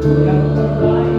Yang terbaik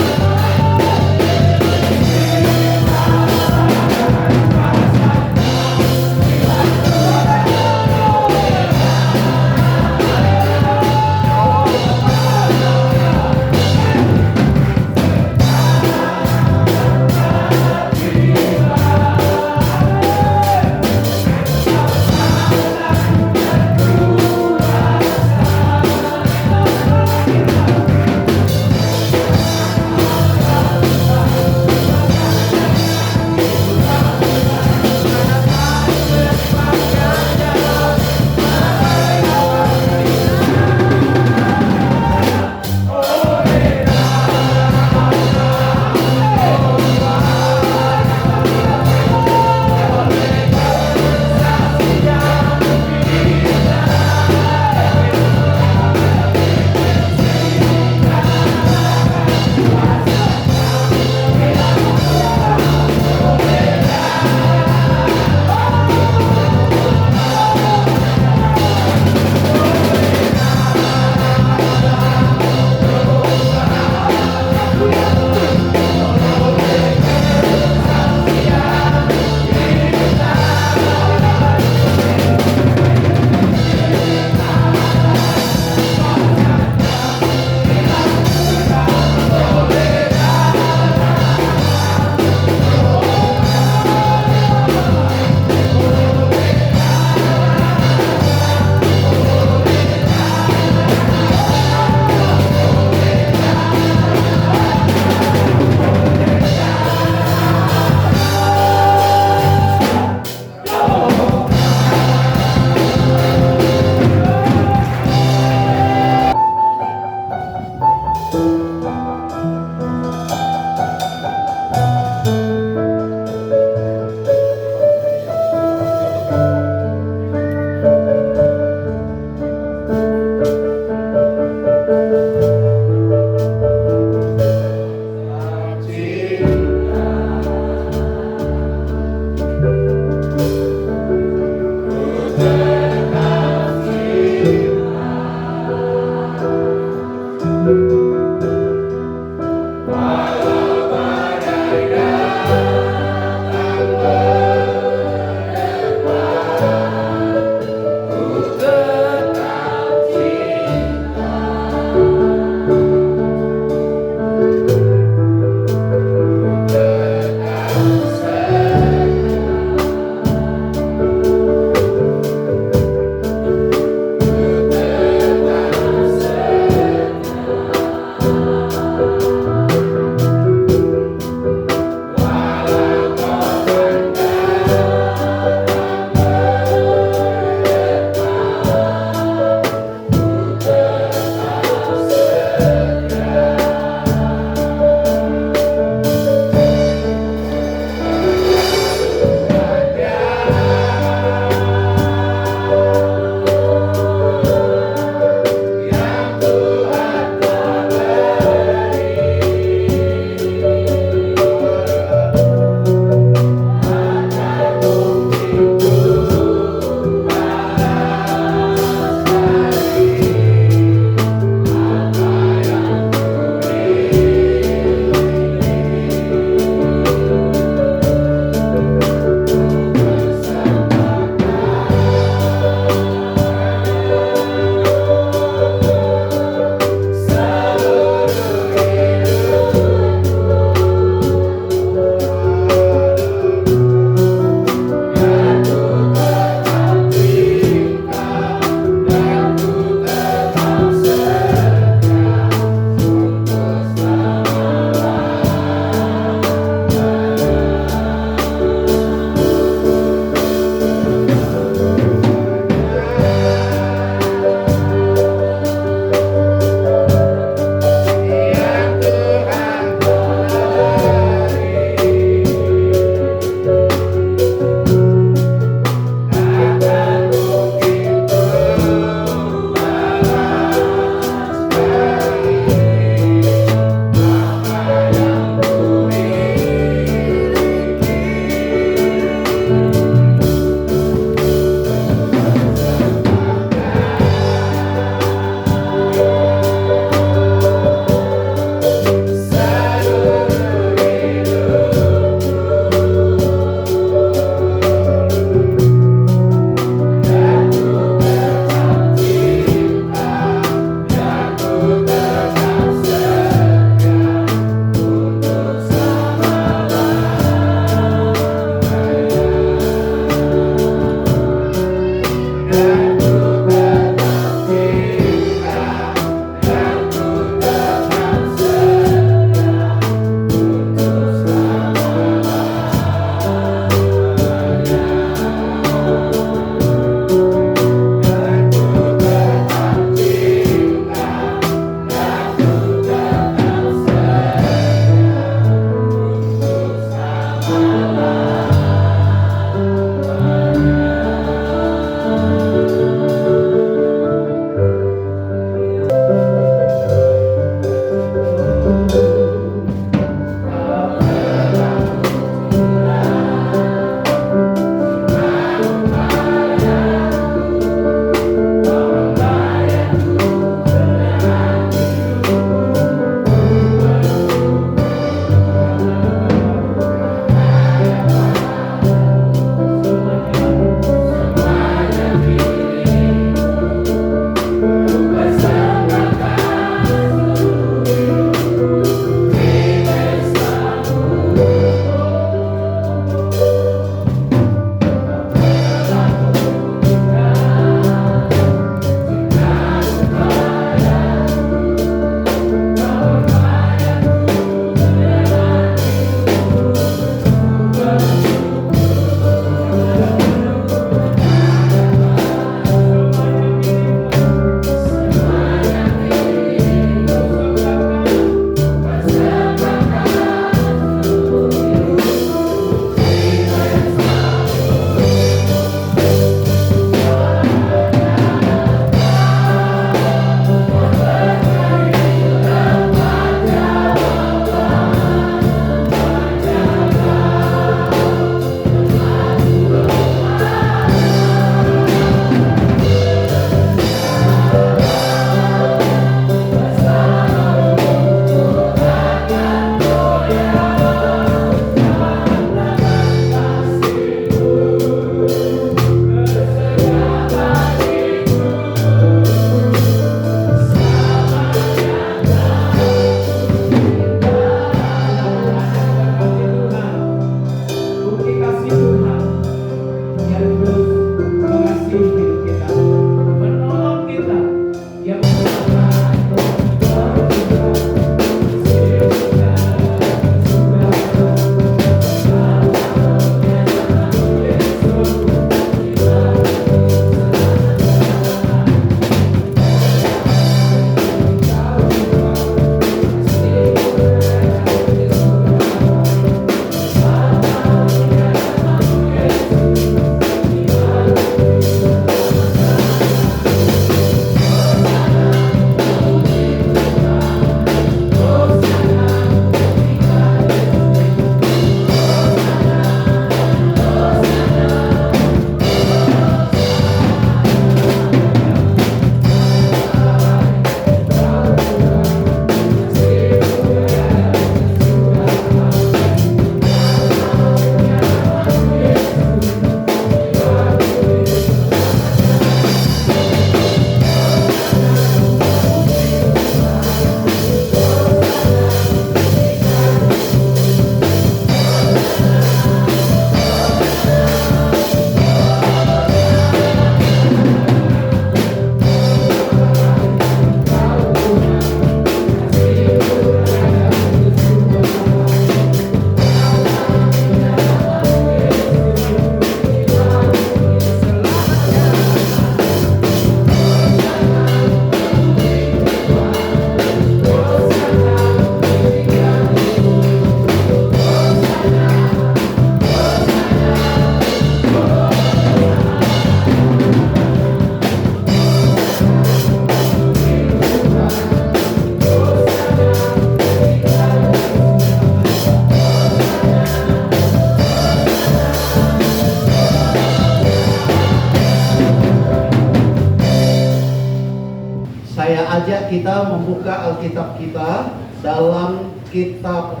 Saya ajak kita membuka Alkitab kita dalam kitab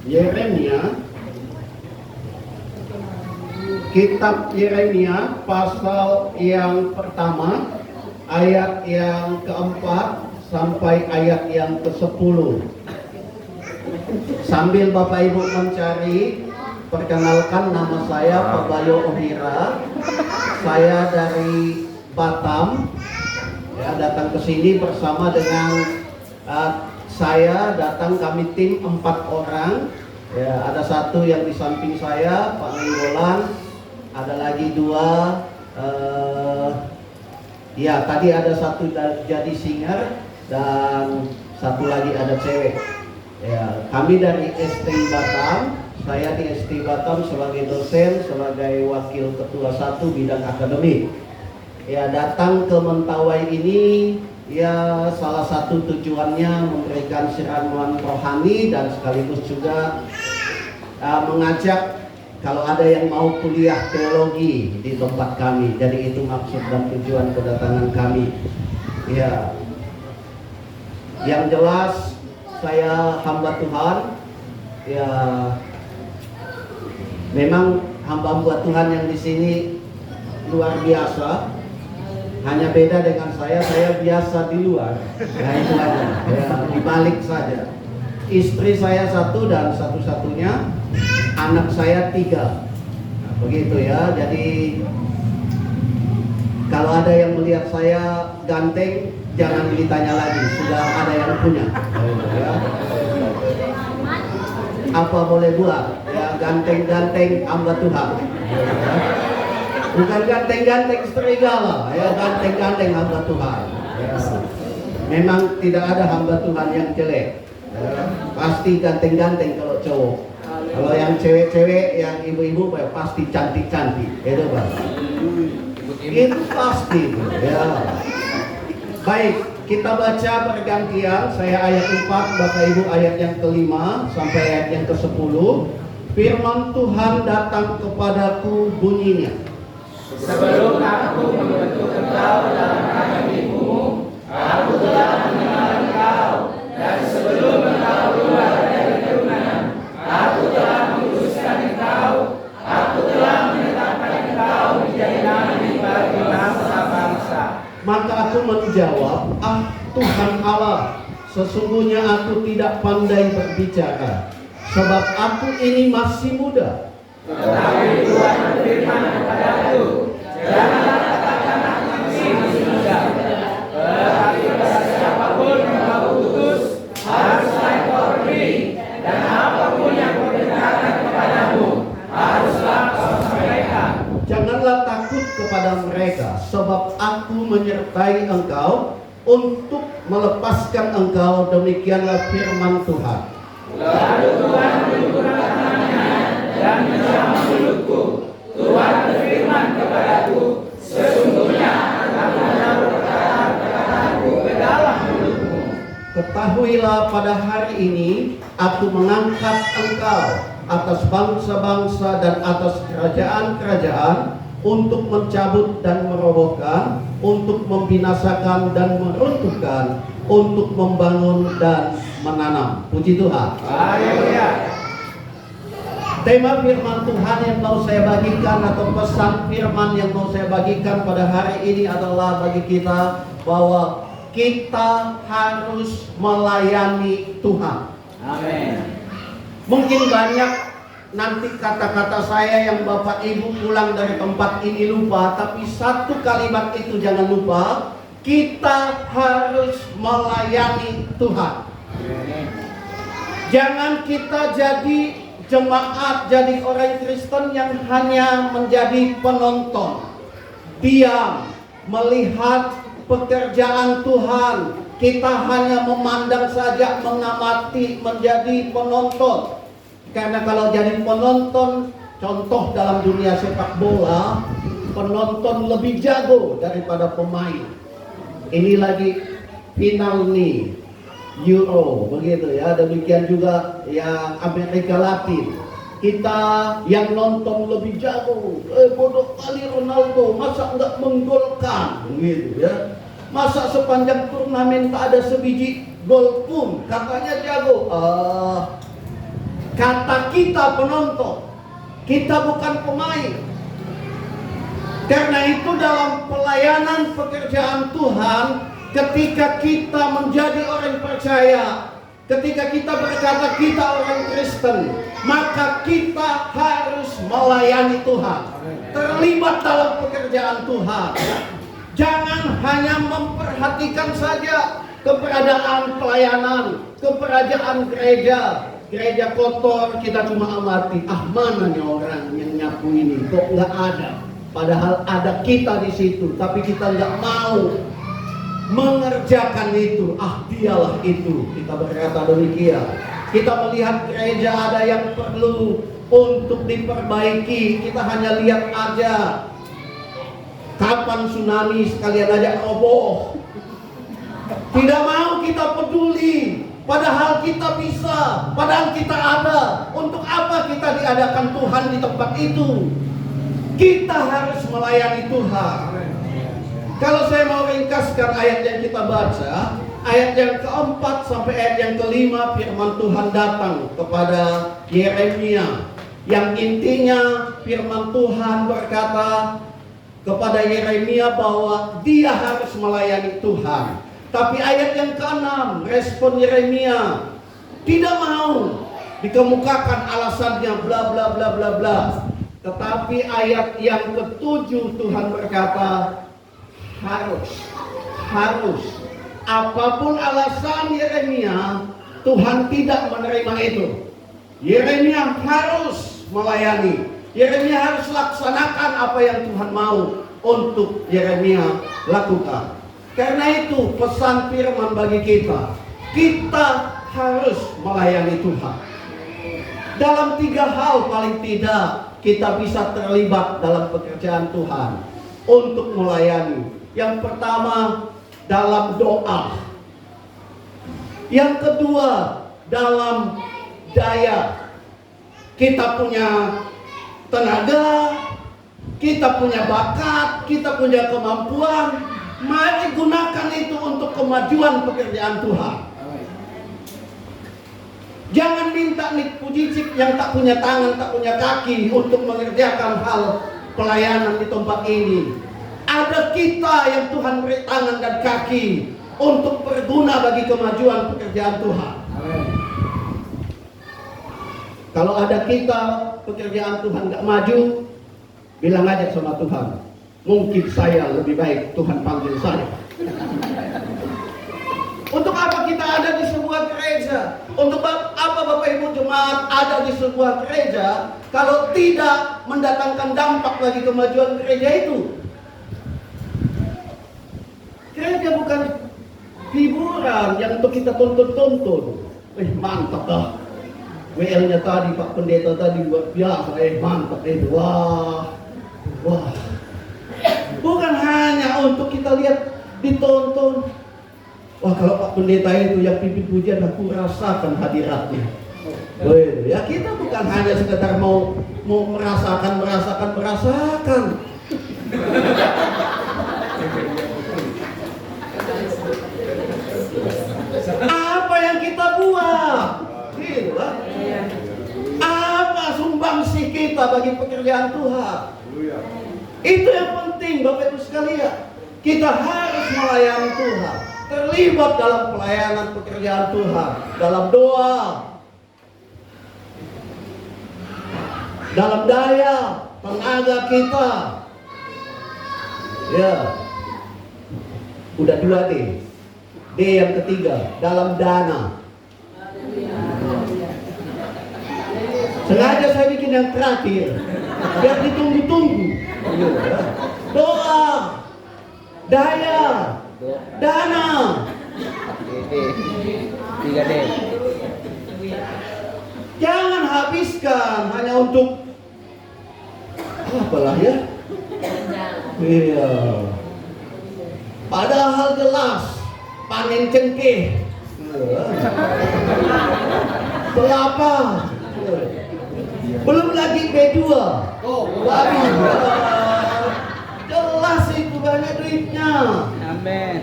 Yeremia. Kitab Yeremia pasal yang pertama, ayat yang keempat sampai ayat yang ke-10. Sambil Bapak Ibu mencari, perkenalkan, nama saya Pak Bayo Ohira. Saya dari Batam, ya, datang ke sini bersama dengan saya datang, kami tim 4 orang. Ya, ada satu yang di samping saya, Pak Nenggolan. Ada lagi 2. Ya, tadi ada satu jadi singer dan satu lagi ada cewek. Ya, kami dari ST Batam. Saya di ST Batam sebagai dosen, sebagai wakil ketua 1 bidang akademik. Ya, datang ke Mentawai ini ya salah satu tujuannya memberikan siraman rohani dan sekaligus juga mengajak kalau ada yang mau kuliah teologi di tempat kami. Jadi itu maksud dan tujuan kedatangan kami. Ya, yang jelas saya hamba Tuhan. Ya, memang hamba Tuhan yang di sini luar biasa. Hanya beda dengan saya biasa di luar. Nah, itu aja. Ya, dibalik saja. Istri saya 1 dan satu-satunya, anak saya 3. Nah, begitu ya. Jadi kalau ada yang melihat saya ganteng, jangan ditanya lagi, sudah ada yang punya. Ya. Apa boleh buat? Ya, ganteng-ganteng hamba Tuhan. Ya. Bukan ganteng-ganteng serigala, ya, ganteng-ganteng hamba Tuhan. Ya. Memang tidak ada hamba Tuhan yang jelek. Ya. Pasti ganteng-ganteng kalau cowok. Kalau yang cewek-cewek, yang ibu-ibu, pasti cantik-cantik. Itu Pak. Itu pasti. Ya. Baik, kita baca pergantian. Saya ayat 4, Bapak Ibu ayat yang ke-5 sampai ayat yang ke-10. Firman Tuhan datang kepadaku bunyinya. Sebelum aku membentuk engkau dalam rahim ibumu, aku telah mengenal engkau, dan sebelum engkau keluar dari keturunan, aku telah menguduskan engkau, aku telah menetapkan engkau menjadi nabi bagi bangsa-bangsa. Maka aku menjawab, Tuhan Allah, sesungguhnya aku tidak pandai berbicara, sebab aku ini masih muda. Tetapi Tuhan berfirman kepadaku, janganlah katakan aku masih muda, tetapi kepada siapapun yang kau utus, haruslah kau pergi, dan apapun yang kau perintahkan kepadamu, haruslah kau sampaikan. Janganlah takut kepada mereka, sebab aku menyertai engkau untuk melepaskan engkau, demikianlah firman Tuhan. Lalu Tuhan menunjukkan tangannya dan menjamah mulutku. Tuhan berfirman kepadaku, sesungguhnya aku menaruh perkataan-perkataanku ke dalam mulutmu. Ketahuilah pada hari ini aku mengangkat engkau atas bangsa-bangsa dan atas kerajaan-kerajaan untuk mencabut dan merobohkan, untuk membinasakan dan meruntuhkan, untuk membangun dan menanam. Puji Tuhan. Haleluya. Tema firman Tuhan yang mau saya bagikan atau pesan firman yang mau saya bagikan pada hari ini adalah bagi kita bahwa kita harus melayani Tuhan. Amin. Mungkin banyak nanti kata-kata saya yang Bapak Ibu pulang dari tempat ini lupa, tapi satu kalimat itu jangan lupa, kita harus melayani Tuhan. Jangan kita jadi jemaat, jadi orang Kristen yang hanya menjadi penonton, diam, melihat pekerjaan Tuhan. Kita hanya memandang saja, mengamati, menjadi penonton. Karena kalau jadi penonton, contoh dalam dunia sepak bola, penonton lebih jago daripada pemain. Ini lagi final nih, Euro, begitu ya. Demikian juga yang Amerika Latin. Kita yang nonton lebih jago. Bodoh kali Ronaldo, masa enggak menggolkan, begitu ya. Masa sepanjang turnamen tak ada sebiji gol pun, katanya jago. Kata kita penonton, kita bukan pemain. Karena itu dalam pelayanan pekerjaan Tuhan, ketika kita menjadi orang percaya, ketika kita berkata kita orang Kristen, maka kita harus melayani Tuhan, terlibat dalam pekerjaan Tuhan. Jangan hanya memperhatikan saja keberadaan pelayanan, keberadaan gereja. Gereja kotor, kita cuma amati. Mana nih orang yang nyapu ini? Kok nggak ada? Padahal ada kita di situ, tapi kita nggak mau mengerjakan itu. Dialah itu. Kita berkata demikian. Kita melihat gereja ada yang perlu untuk diperbaiki. Kita hanya lihat aja. Kapan tsunami sekalian aja roboh. Tidak mau kita peduli. Padahal kita bisa, padahal kita ada. Untuk apa kita diadakan Tuhan di tempat itu? Kita harus melayani Tuhan. Kalau saya mau ringkaskan ayat yang kita baca, ayat yang keempat sampai ayat yang kelima, firman Tuhan datang kepada Yeremia. Yang intinya firman Tuhan berkata kepada Yeremia bahwa dia harus melayani Tuhan. Tapi ayat yang ke-6, respon Yeremia tidak mau dikemukakan alasannya bla bla bla bla bla. Tetapi ayat yang ke-7 Tuhan berkata harus. Apapun alasan Yeremia, Tuhan tidak menerima itu. Yeremia harus melayani. Yeremia harus laksanakan apa yang Tuhan mau untuk Yeremia lakukan. Karena itu pesan firman bagi kita, kita harus melayani Tuhan. Dalam 3 hal paling tidak kita bisa terlibat dalam pekerjaan Tuhan untuk melayani. Yang pertama dalam doa. Yang kedua dalam daya. Kita punya tenaga, kita punya bakat, kita punya kemampuan. Mari gunakan itu untuk kemajuan pekerjaan Tuhan. Jangan minta nih pujicik yang tak punya tangan, tak punya kaki untuk mengerjakan hal pelayanan di tempat ini. Ada kita yang Tuhan beri tangan dan kaki untuk berguna bagi kemajuan pekerjaan Tuhan. Kalau ada kita pekerjaan Tuhan gak maju, bilang aja sama Tuhan, mungkin saya lebih baik Tuhan panggil saya. Untuk apa kita ada di sebuah gereja? Untuk apa Bapak Ibu Jemaat ada di sebuah gereja kalau tidak mendatangkan dampak bagi kemajuan gereja itu? Gereja bukan hiburan yang untuk kita tonton-tonton. Mantap dah. WL-nya tadi Pak Pendeta tadi luar biasa. Mantap itu. Wah. Bukan hanya untuk kita lihat ditonton. Wah, kalau Pak Pendeta itu yang pimpin pujian aku rasakan hadiratnya. Ya kita bukan hanya sekedar mau merasakan. Apa yang kita buat? Gitu lah. Apa sumbangsih kita bagi pekerjaan Tuhan? Itu yang penting Bapak Ibu sekalian. Kita harus melayani Tuhan, terlibat dalam pelayanan pekerjaan Tuhan, dalam doa, dalam daya, tenaga kita. Ya, udah 2 D. D yang ketiga, dalam dana. Sengaja saya bikin yang terakhir, biar ditunggu-tunggu. Doa, daya, dana. 3D. Jangan habiskan hanya untuk apalah ya. Iya. Padahal jelas panen cengkeh, kelapa, belum lagi B2. Waduh, jelas itu banyak duitnya. Amin.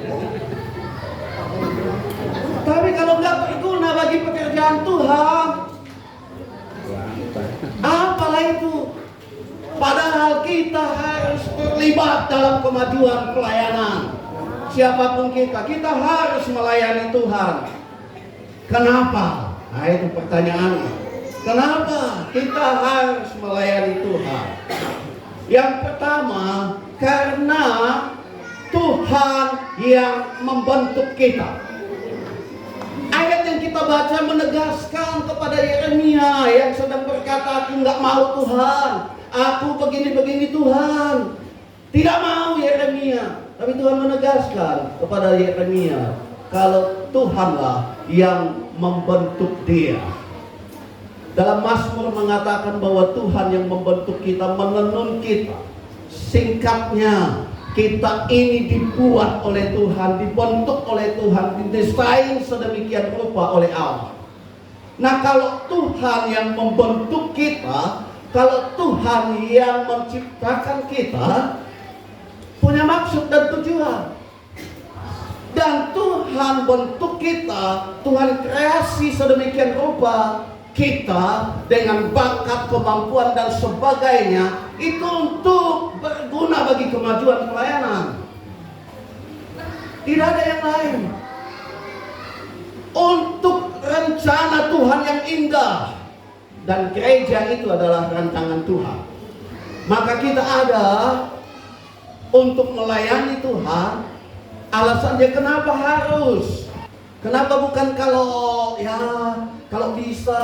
Tapi kalau nggak berguna bagi pekerjaan Tuhan, apalah itu? Padahal kita harus terlibat dalam kemajuan pelayanan. Siapapun kita harus melayani Tuhan. Kenapa? Nah itu pertanyaannya. Kenapa kita harus melayani Tuhan? Yang pertama, karena Tuhan yang membentuk kita. Ayat yang kita baca menegaskan kepada Yeremia yang sedang berkata, aku nggak mau Tuhan, aku begini-begini Tuhan. Tidak mau Yeremia. Tapi Tuhan menegaskan kepada Yeremia, kalau Tuhanlah yang membentuk dia. Dalam Mazmur mengatakan bahwa Tuhan yang membentuk kita, menenun kita. Singkatnya, kita ini dibuat oleh Tuhan, dibentuk oleh Tuhan, didesain sedemikian rupa oleh Allah. Nah, kalau Tuhan yang membentuk kita, kalau Tuhan yang menciptakan kita, punya maksud dan tujuan. Dan Tuhan bentuk kita, Tuhan kreasi sedemikian rupa kita dengan bakat, kemampuan dan sebagainya, itu untuk berguna bagi kemajuan pelayanan. Tidak ada yang lain. Untuk rencana Tuhan yang indah. Dan gereja itu adalah rancangan Tuhan. Maka kita ada untuk melayani Tuhan. Alasannya kenapa harus? Kenapa bukan kalau bisa?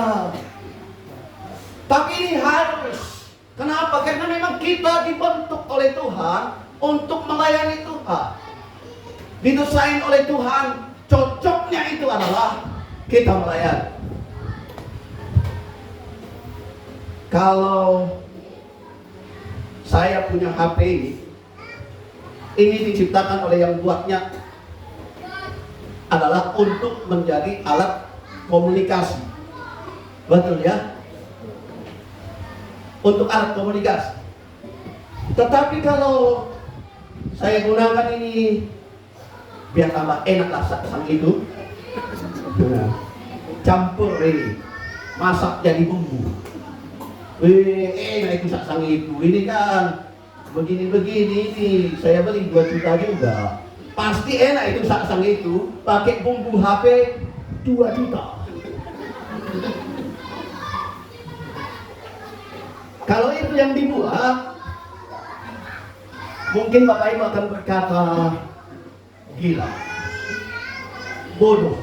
Tapi ini harus. Kenapa? Karena memang kita dibentuk oleh Tuhan untuk melayani Tuhan. Didesain oleh Tuhan. Cocoknya itu adalah kita melayani. Kalau saya punya HP ini diciptakan oleh yang buatnya adalah untuk menjadi alat komunikasi. Betul ya? Untuk alat komunikasi. Tetapi kalau saya gunakan ini biar tambah enak lah sang itu, campur ini, masak jadi bumbu. Enak itu sang itu. Ini kan begini-begini ini saya beli 2 juta juga. Pasti enak itu sang itu, pakai bumbu HP 2 juta. Kalau itu yang dibuat, mungkin Bapak Ibu akan berkata gila, bodoh,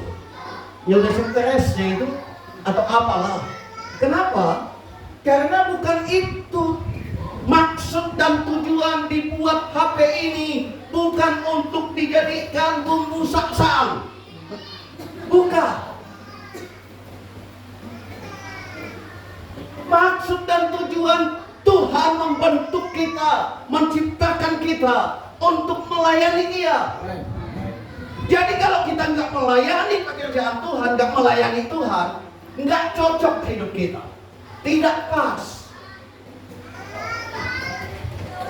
ya udah stresnya itu atau apalah. Kenapa? Karena bukan itu maksud dan tujuan dibuat HP ini. Bukan untuk dijadikan bumbu saksang. Bukan. Maksud dan tujuan Tuhan membentuk kita, menciptakan kita untuk melayani Dia. Jadi kalau kita nggak melayani pekerjaan Tuhan, nggak melayani Tuhan, nggak cocok hidup kita. Tidak pas.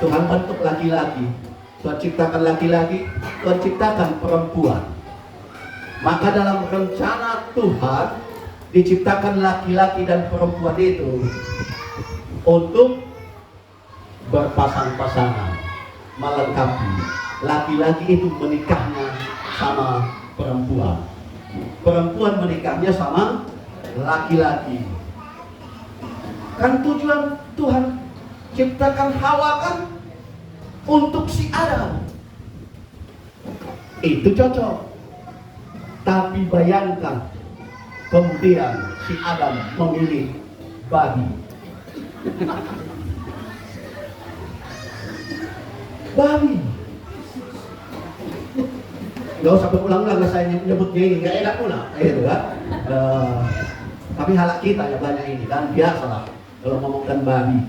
Tuhan bentuk laki-laki, Tuhan ciptakan laki-laki, Tuhan ciptakan perempuan. Maka dalam rencana Tuhan diciptakan laki-laki dan perempuan itu untuk berpasang-pasangan, melengkapi. Laki-laki itu menikahnya sama perempuan, perempuan menikahnya sama laki-laki. Kan tujuan Tuhan ciptakan Hawa kan untuk si Adam. Itu cocok. Tapi bayangkan kemudian si Adam memilih babi. Babi. Gak usah berulang-ulang saya nyebutnya ini, gak enak pula. Gitu kan. Tapi halak kita ya banyak ini kan, biasalah. Kalau ngomongkan babi.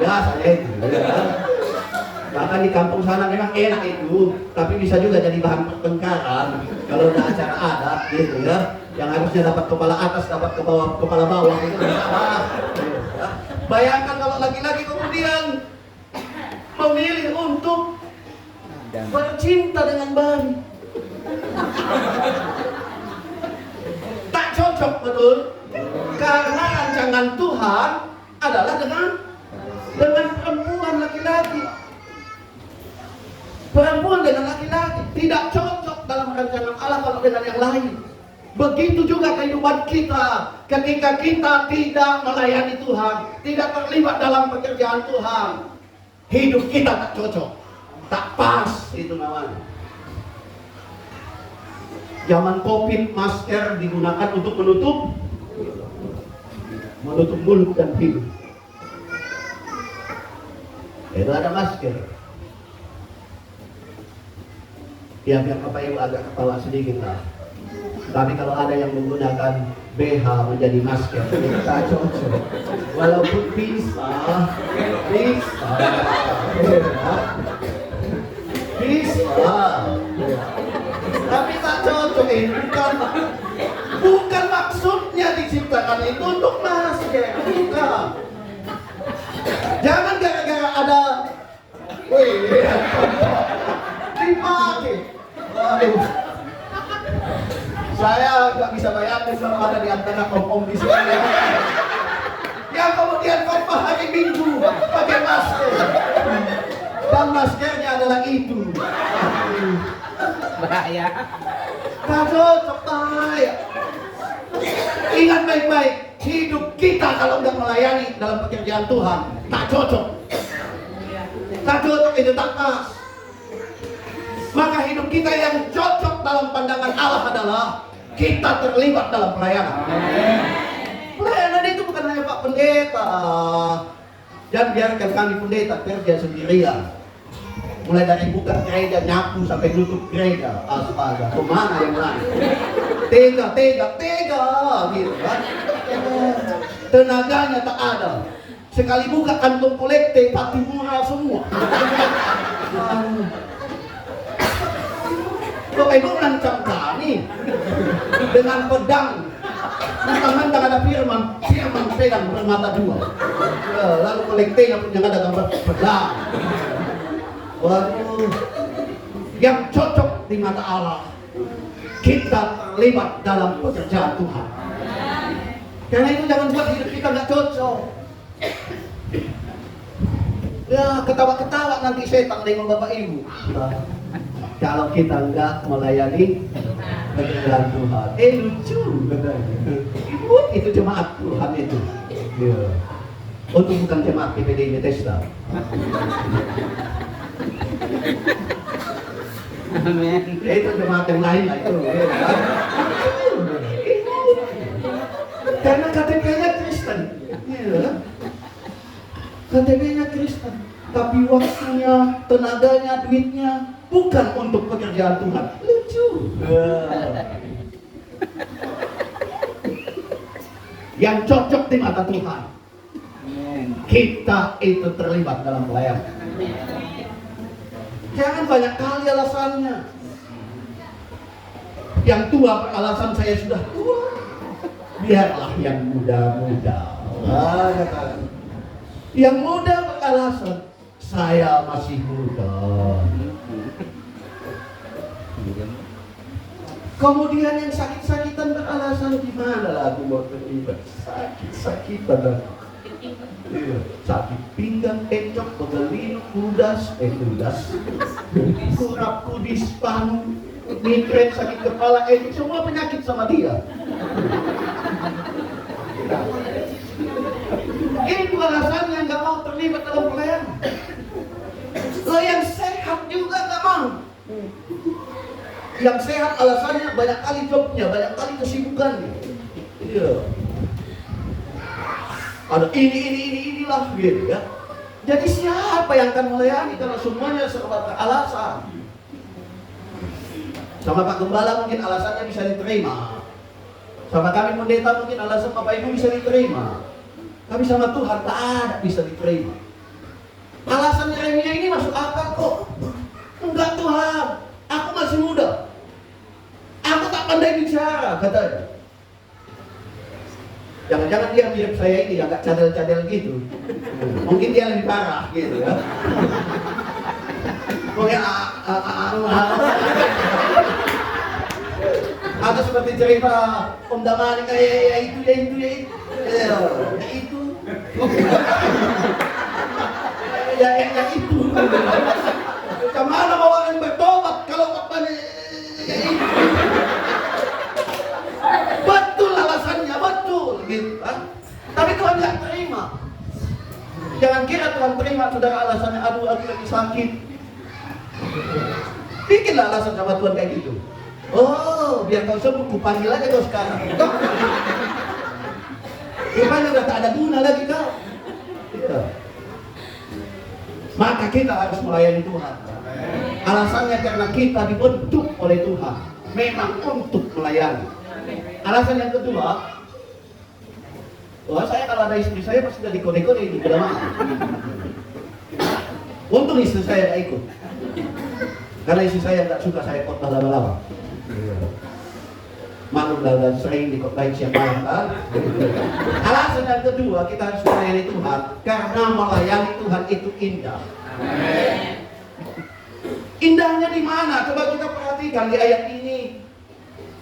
Biasa ya itu. Ya. Bahkan di kampung sana memang enak itu, tapi bisa juga jadi bahan pertengkaran kalau ada acara adat gitu ya. Yang harusnya dapat kepala atas, dapat kepala bawah itu salah. Ya. Bayangkan kalau laki-laki kemudian memilih untuk bercinta dengan bayi. Tak cocok, betul? Karena rancangan Tuhan adalah dengan perempuan laki-laki. Perempuan dengan laki-laki tidak cocok dalam rancangan Allah kalau dengan yang lain. Begitu juga kehidupan kita. Ketika kita tidak melayani Tuhan, tidak terlibat dalam pekerjaan Tuhan, hidup kita tak cocok, tak pas, itu namanya. Zaman COVID, masker digunakan untuk menutup mulut dan hidung. Itu ada masker. Ya biar Bapak Ibu agak ketawa sedikit lah. Tapi kalau ada yang menggunakan BH menjadi masker, kita cocok. Walaupun bisa. Tapi tak cocok ini bukan maksudnya diciptakan itu untuk masker, bukan. Jangan gara-gara ada, dipakai. Waduh. Saya nggak bisa bayangin kalau ada di antara om-om di sini yang kemudian khotbah hari Minggu pakai masker dan maskernya adalah itu. Bahaya. Tak cocok, bahaya. Ingat baik-baik, hidup kita kalau nggak melayani dalam pekerjaan Tuhan tak cocok. Tak cocok, itu tak pas. Maka hidup kita yang cocok dalam pandangan Allah adalah kita terlibat dalam pelayanan. Pelayanan itu bukan hanya Pak Pendeta. Dan biarkan kami pendeta kerja sendirian. Mulai dari buka gereja, nyapu sampai tutup gereja. Astaga, kemana yang lain? Tega, gitu kan? Tenaganya tak ada. Sekali buka kantong kolekte, pati murah semua. Bapak Ibu mengancam kami dengan pedang. Mentang-mentang ada firman pedang bermata dua. Lalu kolektenya pun yang ada gambar pedang. Waduh, yang cocok di mata Allah, kita terlibat dalam pekerjaan Tuhan. Karena itu jangan buat hidup kita nggak cocok. Ya ketawa-ketawa nanti setan dengan Bapak Ibu. Kalau kita nggak melayani pekerjaan Tuhan, lucu katanya. Itu jemaat Tuhan itu. Ya. Untuk bukan jemaat PPD Bethesda. Amin. Ya, itu jemaat yang lain lah itu. Ya. Karena KTP-nya Kristen. Ya. KTP-nya Kristen. Tapi waktunya, tenaganya, duitnya bukan untuk pekerjaan Tuhan. Lucu. Yang cocok di mata Tuhan. Kita itu terlibat dalam pelayanan. Jangan banyak kali alasannya. Yang tua beralasan saya sudah tua. Biarlah yang muda-muda. Yang muda beralasan saya masih muda. Kemudian yang sakit-sakitan beralasan gimana lah aku mau terlibat. Sakit-sakitan. Iya. Sakit pinggang, encok, pegelinu, kudas, kurap, kudis, panu, migrain, sakit kepala, semua penyakit sama dia. Itu alasannya nggak mau terlibat dalam pelayanan. Lo yang sehat juga nggak mau. Yang sehat alasannya banyak kali jobnya, banyak kali kesibukannya. Iya. Ada inilah gitu ya. Jadi siapa yang akan melayani kalau semuanya serba beralasan? Sama Pak Gembala mungkin alasannya bisa diterima. Sama kami pendeta mungkin alasan Bapak Ibu bisa diterima. Tapi sama Tuhan tak ada bisa diterima. Alasan Yeremia ini masuk akal kok. Enggak Tuhan, aku masih muda. Aku tak pandai bicara, katanya. Jangan-jangan dia mirip saya ini, agak cadel-cadel gitu. Mungkin dia lebih parah gitu ya. Atau seperti cerita Om Damani kayak ya itu. Ya itu. Kemana mau orang bertobat kalau bapaknya ya itu? Betul alasannya, betul gitu kan? Tapi Tuhan nggak terima. Jangan kira Tuhan terima saudara alasannya, aduh aku lagi sakit. Bikinlah alasan sama Tuhan kayak gitu. Oh, biar kau sembuh, kupanggil aja kau sekarang. Rupanya udah tak ada guna lagi kau. Iya. Maka kita harus melayani Tuhan. Alasannya karena kita dibentuk oleh Tuhan, memang untuk melayani. Alasan yang kedua, wah saya kalau ada istri saya pasti udah dikode-kode itu udah mana. Untung istri saya gak ikut, karena istri saya gak suka saya khotbah lama-lama. Maklum dan sering dikotbahin siapa yang kan. Alasan yang kedua, kita harus melayani Tuhan karena melayani Tuhan itu indah. Indahnya di mana? Coba kita perhatikan di ayat ini.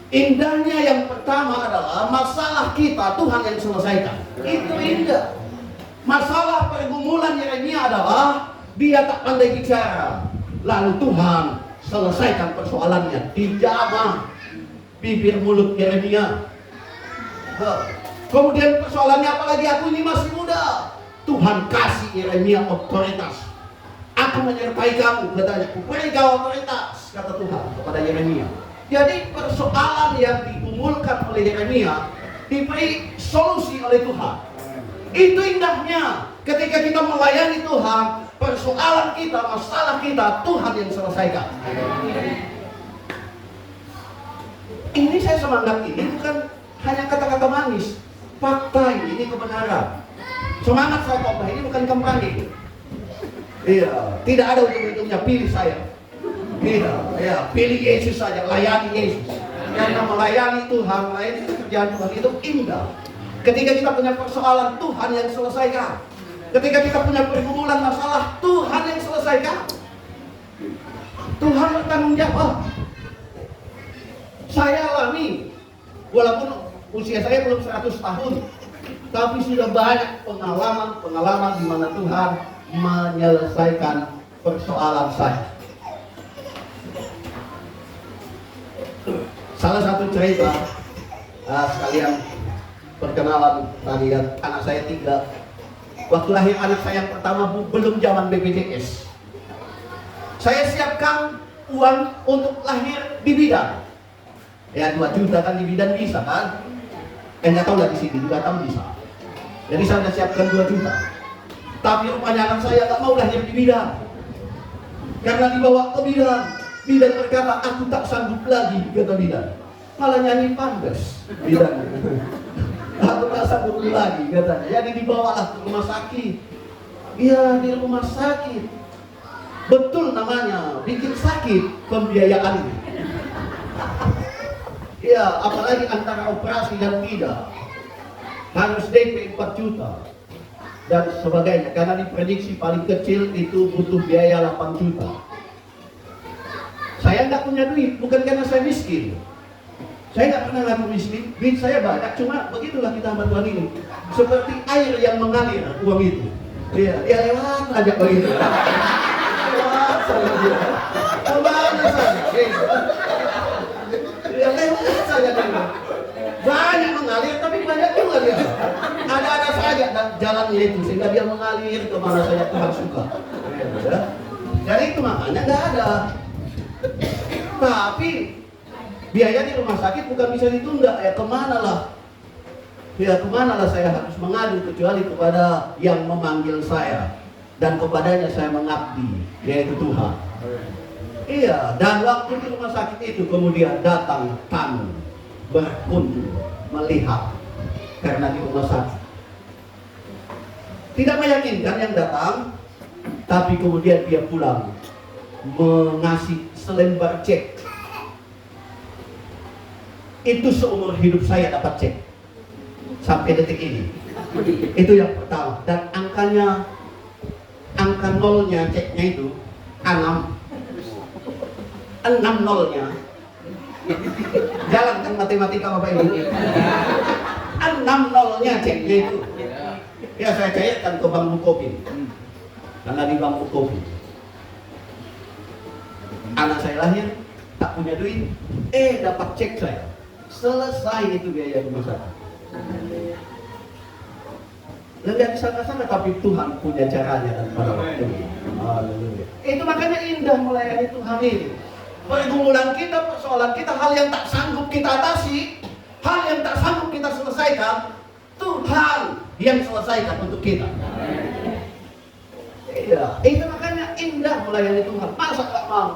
Indahnya yang pertama adalah masalah kita Tuhan yang selesaikan. Itu indah. Masalah pergumulan Yeremia adalah dia tak pandai bicara, lalu Tuhan selesaikan persoalannya. Dijamah bibir mulut Yeremia. Kemudian persoalannya apalagi, aku ini masih muda. Tuhan kasih Yeremia otoritas. Aku menyertai kamu, katanya. Beri kau otoritas, kata Tuhan kepada Yeremia. Jadi persoalan yang digumulkan oleh Yeremia diberi solusi oleh Tuhan. Itu indahnya. Ketika kita melayani Tuhan, persoalan kita, masalah kita, Tuhan yang selesaikan. Ini saya semangat ini bukan hanya kata-kata manis, fakta ini kebenaran. Semangat saya khotbah ini bukan kampanye. Iya, tidak ada ujung-ujungnya pilih saya. Tidak, ya pilih Yesus saja, layani Yesus. Karena melayani Tuhan, melayani pekerjaan Tuhan itu indah. Ketika kita punya persoalan, Tuhan yang selesaikan. Ketika kita punya pergumulan masalah, Tuhan yang selesaikan. Tuhan bertanggung jawab. Saya alami, walaupun usia saya belum 100 tahun, tapi sudah banyak pengalaman di mana Tuhan menyelesaikan persoalan saya. Salah satu cerita, sekalian perkenalan tadi, anak saya 3. Waktu lahir anak saya yang pertama belum zaman BPJS. Saya siapkan uang untuk lahir di bidan. Ya 2 juta kan di bidan bisa kan? Nggak tahu lah di sini, 2 tahun bisa. Jadi saya sudah siapkan 2 juta. Tapi rupanya anak saya nggak mau lahir di bidan. Karena dibawa ke bidan, bidan berkata, aku tak sanggup lagi, kata bidan. Malah nyanyi pandes bidan. Aku tak sanggup lagi, katanya. Jadi dibawalah ke rumah sakit. Iya, di rumah sakit. Betul namanya, bikin sakit pembiayaan. Iya, apalagi antara operasi dan tidak. Harus DP 4 juta. Dan sebagainya, karena diprediksi paling kecil itu butuh biaya 8 juta. Saya nggak punya duit, bukan karena saya miskin. Saya nggak pernah ngaku miskin, duit saya banyak, cuma begitulah kita hamba Tuhan ini. Seperti air yang mengalir, uang itu. Iya, dia lewat aja begitu. Lewat saja dia. Kemana saja? Dia lewat saja dia. Banyak mengalir, tapi banyak juga dia. Ada-ada saja jalannya itu, sehingga dia mengalir kemana saja Tuhan suka. Ya. Jadi itu makanya nggak ada. Tapi biaya di rumah sakit bukan bisa ditunda. Ya kemana lah? Ya kemana lah saya harus mengadu kecuali kepada yang memanggil saya dan kepadanya saya mengabdi, yaitu Tuhan. Iya, dan waktu di rumah sakit itu kemudian datang tamu berkunjung melihat karena di rumah sakit. Tidak meyakinkan yang datang, tapi kemudian dia pulang mengasih selembar cek. Itu seumur hidup saya dapat cek sampai detik ini. Itu yang pertama. Dan angka nolnya ceknya itu 6. 6 nolnya. Jalan kan matematika Bapak Ibu. 6 nolnya ceknya itu. Ya saya cairkan ke Bank Bukopin. Karena di Bank Bukopin anak saya lahir, tak punya duit, dapat cek saya. Selesai itu biaya rumah sakit. Lebih disangka-sangka, tapi Tuhan punya caranya dan pada waktu itu. Haleluya. Itu makanya indah melayani Tuhan ini. Pergumulan kita, persoalan kita, hal yang tak sanggup kita atasi, hal yang tak sanggup kita selesaikan, Tuhan yang selesaikan untuk kita. Iya, itu makanya indah melayani Tuhan. Masa nggak mau?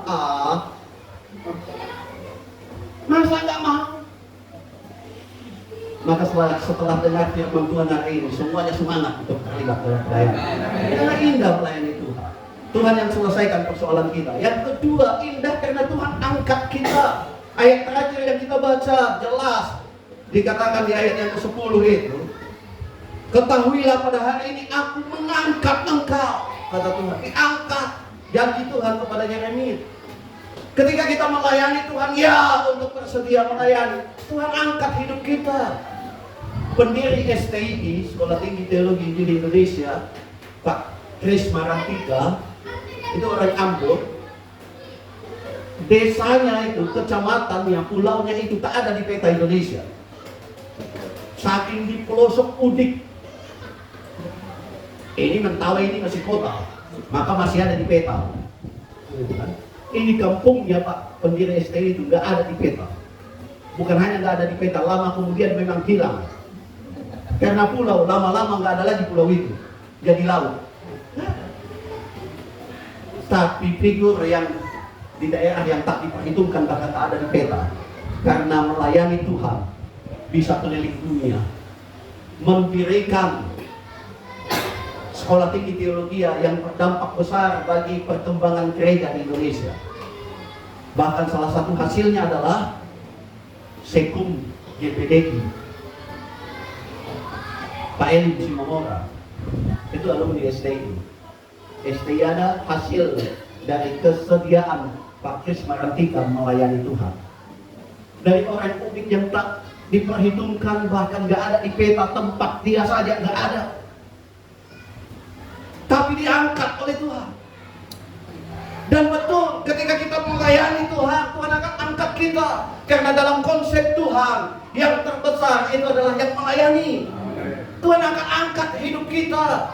Masa nggak mau? Maka setelah dengar firman Tuhan hari ini, semuanya semangat untuk terlibat dalam pelayanan. Karena indah melayani Tuhan. Tuhan yang selesaikan persoalan kita. Yang kedua, indah karena Tuhan angkat kita. Ayat terakhir yang kita baca jelas dikatakan di ayat yang ke-10 itu, ketahuilah pada hari ini aku mengangkat engkau, kata Tuhan. Diangkat janji Tuhan kepada Yeremia. Ketika kita melayani Tuhan, ya untuk bersedia melayani, Tuhan angkat hidup kita. Pendiri STI, Sekolah Tinggi Teologi di Indonesia, Pak Kris Marantika, itu orang Ambon. Desanya itu, kecamatannya, pulaunya itu tak ada di peta Indonesia. Saking di pelosok Udik. Ini Mentawai ini masih kota, maka masih ada di peta. Ini kampungnya Pak pendiri STI itu nggak ada di peta. Bukan hanya nggak ada di peta, lama kemudian memang hilang. Karena pulau lama-lama nggak ada lagi pulau itu, jadi laut. Tapi figur yang di daerah yang tak diperhitungkan bahkan tak ada di peta, karena melayani Tuhan bisa keliling dunia, memberikan sekolah tinggi teologi yang berdampak besar bagi perkembangan gereja di Indonesia. Bahkan salah satu hasilnya adalah Sekum GPDI. Pak Eli Simomora itu alumni STI. STI ada hasil dari kesediaan Pak Kris Marantika melayani Tuhan. Dari orang publik yang tak diperhitungkan, bahkan gak ada di peta tempat dia saja, gak ada. Tapi diangkat oleh Tuhan. Dan betul, ketika kita melayani Tuhan, Tuhan akan angkat kita. Karena dalam konsep Tuhan, yang terbesar itu adalah yang melayani. Tuhan akan angkat hidup kita,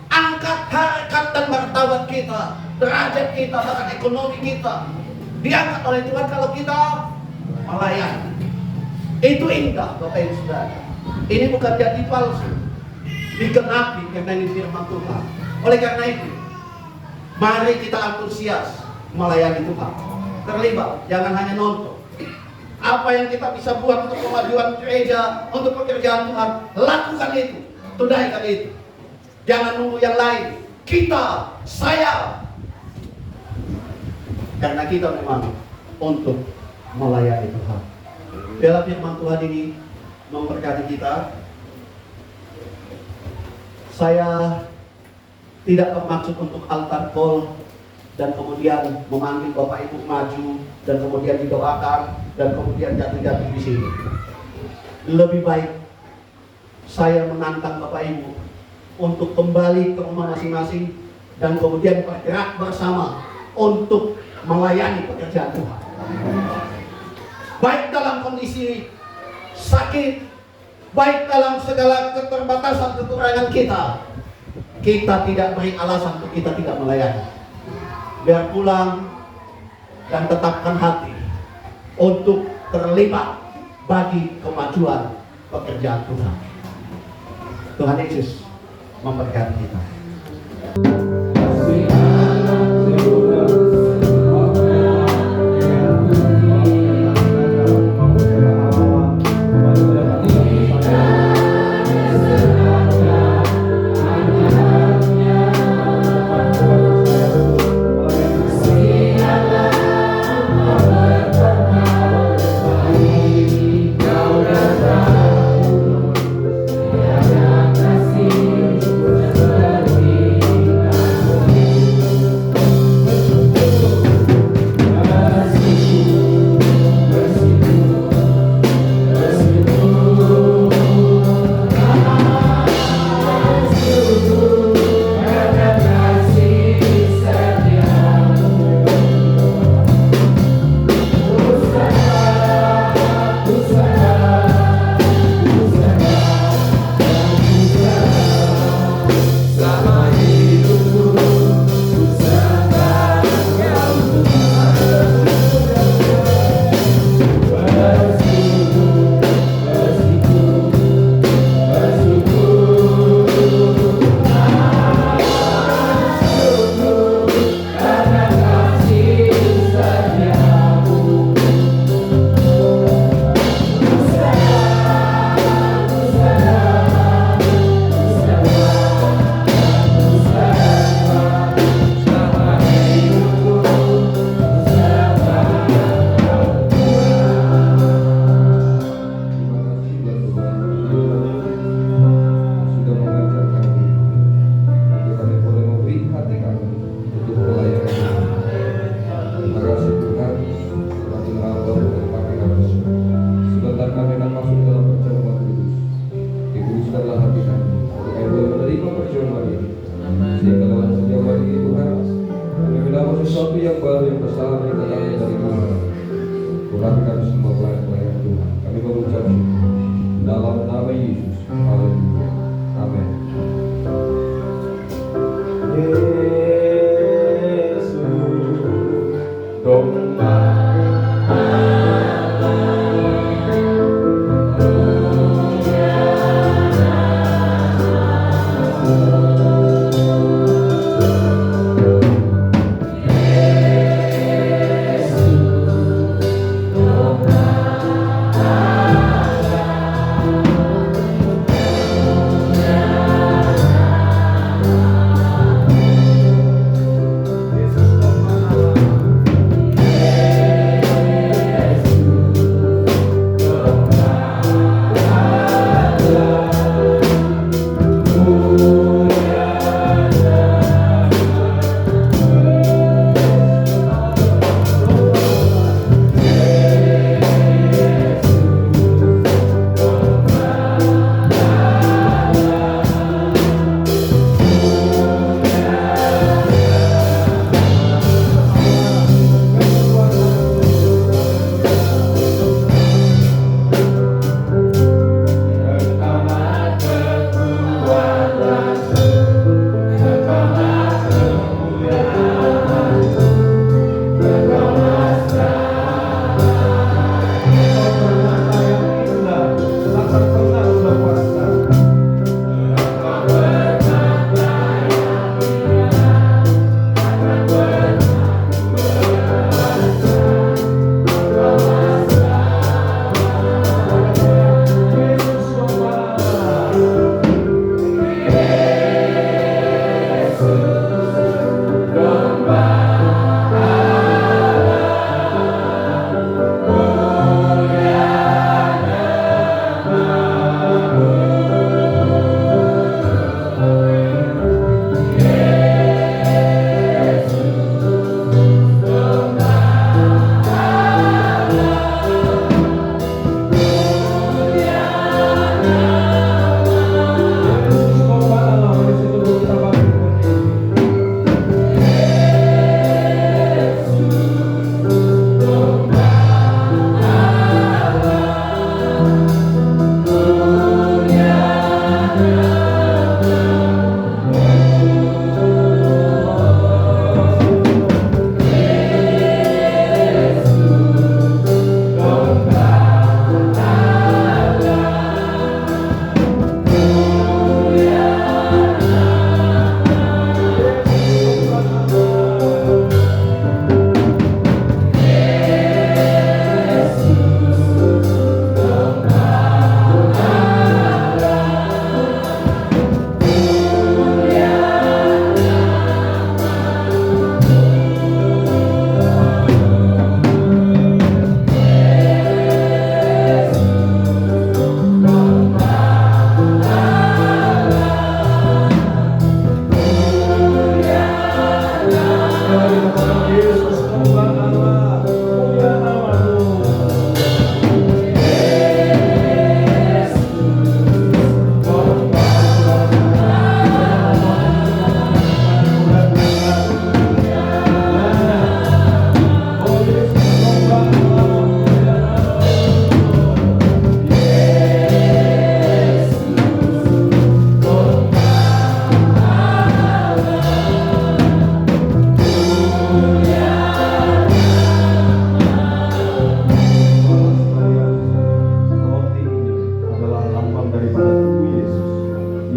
angkat harkat dan martabat kita, derajat kita, bahkan ekonomi kita. Diangkat oleh Tuhan kalau kita melayani. Itu indah, Bapak Ibu Saudara. Ini bukan janji palsu, digenapi karena ini firman Tuhan. Oleh karena itu, mari kita antusias melayani Tuhan. Terlibat, jangan hanya nonton. Apa yang kita bisa buat untuk kemajuan gereja, untuk pekerjaan Tuhan, lakukan itu, tunaikan itu. Jangan nunggu yang lain. Kita, saya, karena kita memang untuk melayani Tuhan. Dalam firman Tuhan ini memberkati kita. Saya tidak bermaksud untuk altar call dan kemudian memanggil Bapak Ibu maju dan kemudian didoakan dan kemudian jatuh-jatuh di sini. Lebih baik saya menantang Bapak Ibu untuk kembali ke rumah masing-masing dan kemudian bergerak bersama untuk melayani pekerjaan Tuhan. Baik dalam kondisi sakit, baik dalam segala keterbatasan kekurangan kita, kita tidak beri alasan untuk kita tidak melayani. Biar pulang dan tetapkan hati untuk terlibat bagi kemajuan pekerjaan Tuhan. Tuhan Yesus memberkati kita. yang baru yang besar yang datang dari Tuhan. Tuhan kami semua pelayan-pelayan Tuhan. Kami mengucap dalam nama Yesus. Haleluya. Amin. Yesus, domba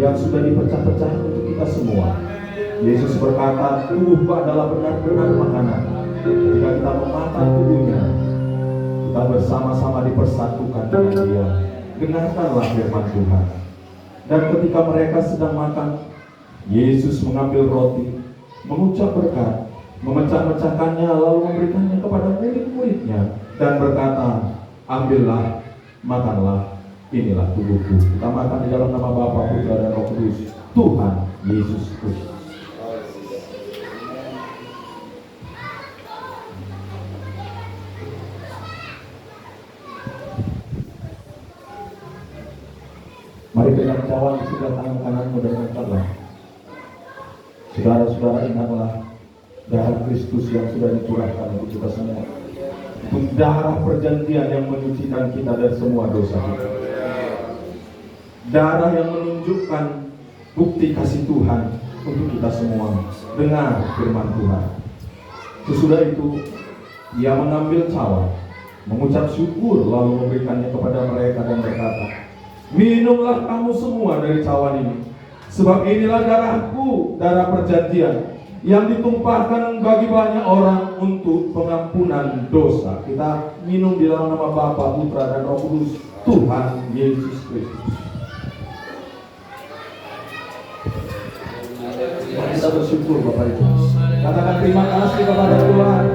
yang sudah dipecah-pecah untuk kita semua. Yesus berkata, tubuhku adalah benar-benar makanan. Ketika kita memakan tubuhnya, kita bersama-sama dipersatukan dengan Dia. Dengarkanlah firman Tuhan. Dan ketika mereka sedang makan, Yesus mengambil roti, mengucap berkat, memecah-mecahkannya, lalu memberikannya kepada murid-muridnya, dan berkata, ambillah, makanlah, inilah tubuhku. Kita makan di dalam nama Bapa, Putra, dan Roh Kudus, Tuhan Yesus Kristus. Mari pegang cawan di sebelah tangan kananmu dan angkatlah. Saudara-saudara, ingatlah darah Kristus yang sudah dicurahkan untuk kita semua. Itu darah perjanjian yang menyucikan kita dari semua dosa kita. Darah yang menunjukkan bukti kasih Tuhan untuk kita semua. Dengar firman Tuhan. Sesudah itu, ia mengambil cawan, mengucap syukur, lalu memberikannya kepada mereka dan berkata, minumlah kamu semua dari cawan ini, sebab inilah darahku, darah perjanjian, yang ditumpahkan bagi banyak orang untuk pengampunan dosa. Kita minum di dalam nama Bapa, Putra, dan Roh Kudus, Tuhan Yesus Kristus. Kita bersyukur Bapak Ibu. Katakan terima kasih kepada Tuhan.